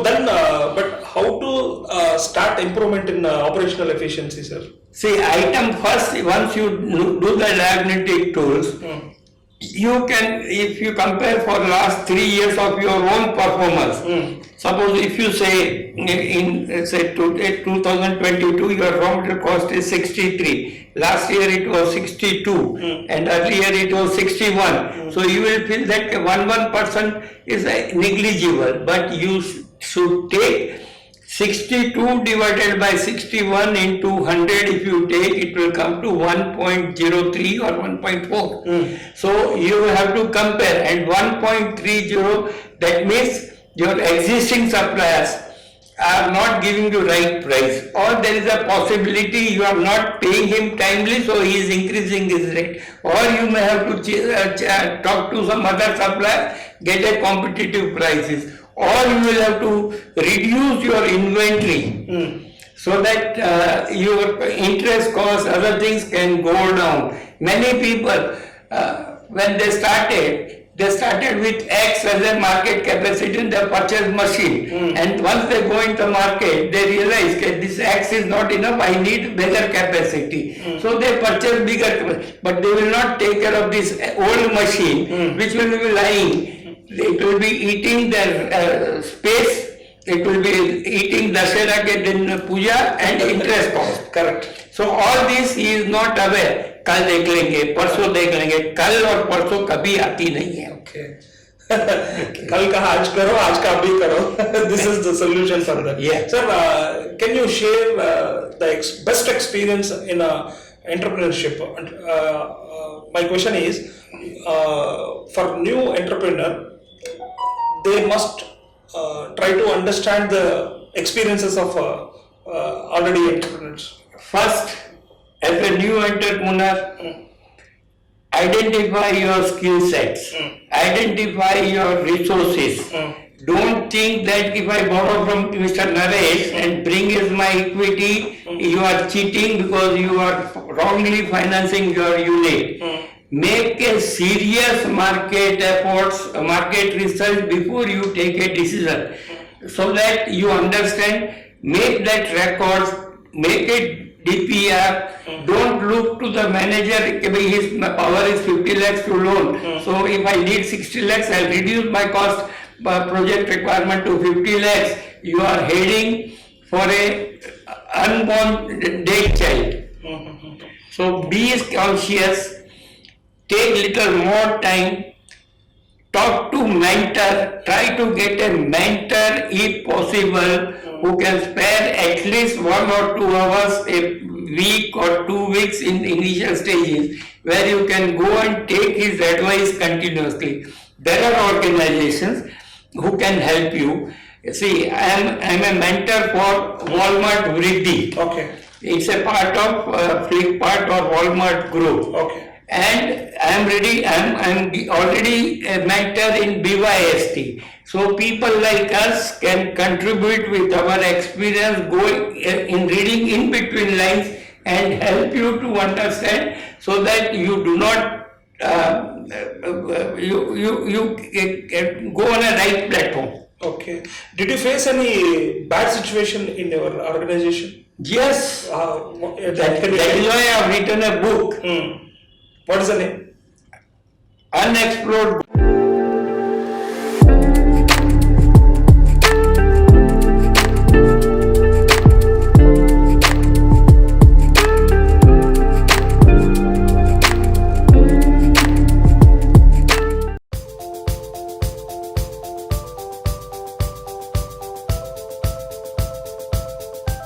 then, but how to start improvement in operational efficiency, sir? See, item first, once you do the diagnostic tools, you can, if you compare for last 3 years of your own performance, suppose if you say in say 2022 your raw material cost is 63, last year it was 62 and earlier it was 61, so you will feel that 1% is negligible, but you should take 62 divided by 61 into 100, if you take, it will come to 1.03 or 1.4. So you have to compare, and 1.30, that means your existing suppliers are not giving you right price, or there is a possibility you are not paying him timely, so he is increasing his rate, or you may have to talk to some other supplier, get a competitive prices, or you will have to reduce your inventory so that your interest costs, other things can go down. Many people, when they started with X as a market capacity in the purchase machine, and once they go into the market, they realize that this X is not enough, I need bigger capacity. So they purchase bigger capacity, but they will not take care of this old machine which will be lying. It will be eating their space, it will be eating Dashera ke din puja and interest cost. Correct. So all this he is not aware. कल देख लेंगे, परसों देख लेंगे, कल और परसों कभी आती नहीं है. Okay. कल का आज करो, आज का अभी करो. This is the solution for that. Yeah. Sir, can you share the best experience in entrepreneurship? My question is, for new entrepreneur, they must try to understand the experiences of already entrepreneurs. First, as a new entrepreneur, identify your skill sets, identify your resources. Don't think that if I borrow from Mr. Naresh and bring as my equity, you are cheating because you are wrongly financing your unit. Make a serious market efforts, market research before you take a decision, so that you understand, make that records, make it DPR. Don't look to the manager, his power is 50 lakhs to loan. So if I need 60 lakhs, I'll reduce my cost project requirement to 50 lakhs. You are heading for a unborn dead child. So be conscious, take little more time, talk to mentor, try to get a mentor if possible, who can spare at least 1 or 2 hours a week or 2 weeks in initial stages, where you can go and take his advice continuously. There are organizations who can help you. See, I am a mentor for Walmart Vriddhi. Okay. It's a part of Flipkart or Walmart group. Okay. And I am already a mentor in BYST. So people like us can contribute with our experience, going in reading in between lines and help you to understand, so that you do not you go on a right platform. Okay. Did you face any bad situation in your organization? Yes. That is why I have written a book. What is the name? Unexplored